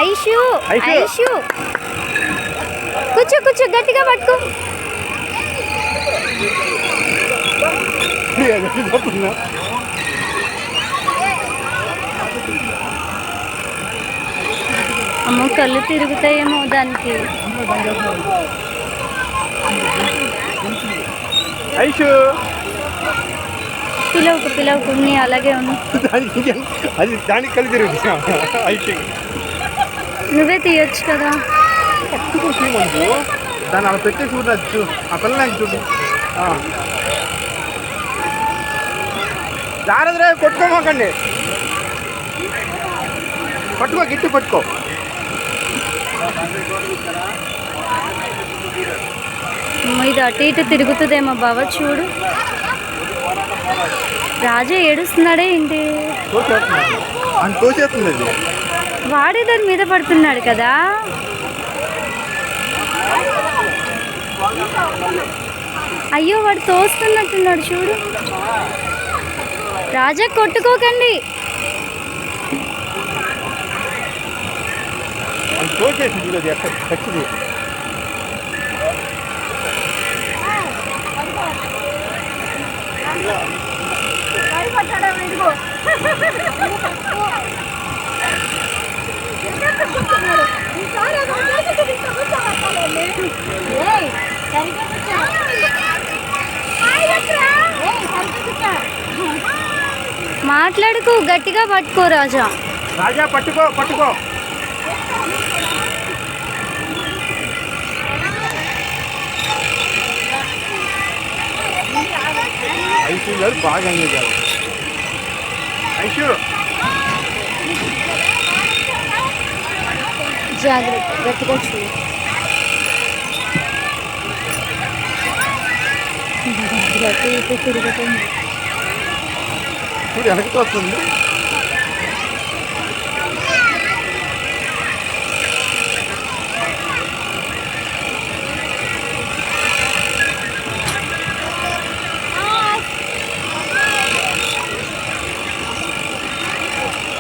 ఐషు ఐషు కూర్చో కూర్చో గట్టిగా పట్టుకో. అమ్మో కళ్ళు తిరుగుతాయేమో దానికి. పిలవకు పిలవకు నీ అలాగే ఉన్నా. అది దానికి కళ్ళు తిరుగుతుంది. నువ్వే తీయొచ్చు కదా. దాన్ని అలా పెట్టి చూడచ్చు. ఆ పిల్ల నాకు చూడు. జాగ్రత్త కొట్టుకోమాకండి. పట్టుకో గిట్టి పట్టుకో. ఇది అటు ఇటు తిరుగుతుందేమో బావ చూడు. రాజా ఏడుస్తున్నాడే ఏంటి? వాడే దాని మీద పడుతున్నాడు కదా. అయ్యో వాడు తోస్తున్నట్టున్నాడు చూడు. రాజా కొట్టుకోకండి. మాట్లాడుకో గట్టిగా పట్టుకో రాజా. రాజా పట్టుకో పట్టుకో. ఐషు గారు బాగా అంగీకారు. ఐషు జాగ్రత్త గట్టిగా చూడు. గట్టి ఇటు తిరుగుతుంది చూడు వెనక్కి వస్తుంది.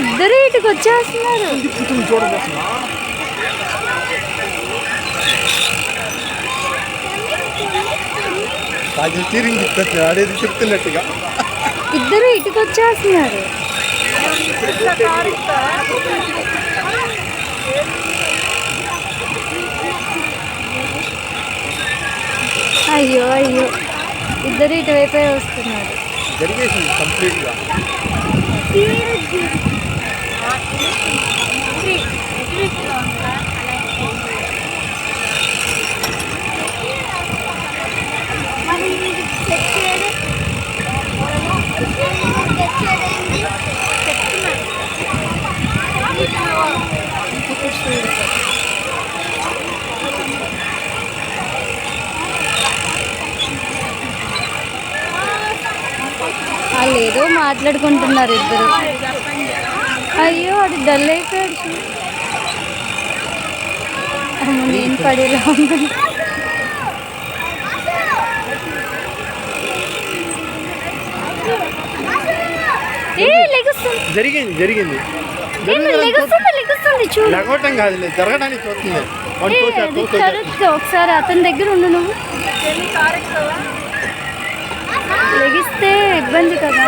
ఇద్దరు ఇటుకు వచ్చేస్తున్నారు. ఆడేది చెప్తున్నట్టుగా ఇద్దరు ఇటుకు వచ్చేస్తున్నారు. అయ్యో అయ్యో ఇద్దరు ఇటువైపే వస్తున్నారు. జరిగేసింది కంప్లీట్గా. వాళ్ళు ఏదో మాట్లాడుకుంటున్నారు ఇద్దరు. అయ్యో అది డల్ అయిపోయాడు. నేను పడేలా ఉంది. జరిగింది జరిగింది లెగుస్తుంది చూడు. లెగవటం కాదు జరగడానికి చూస్తుంది. ఒకసారి అతని దగ్గర ఉండు. నువ్వు లెగిస్తే ఇబ్బంది కదా.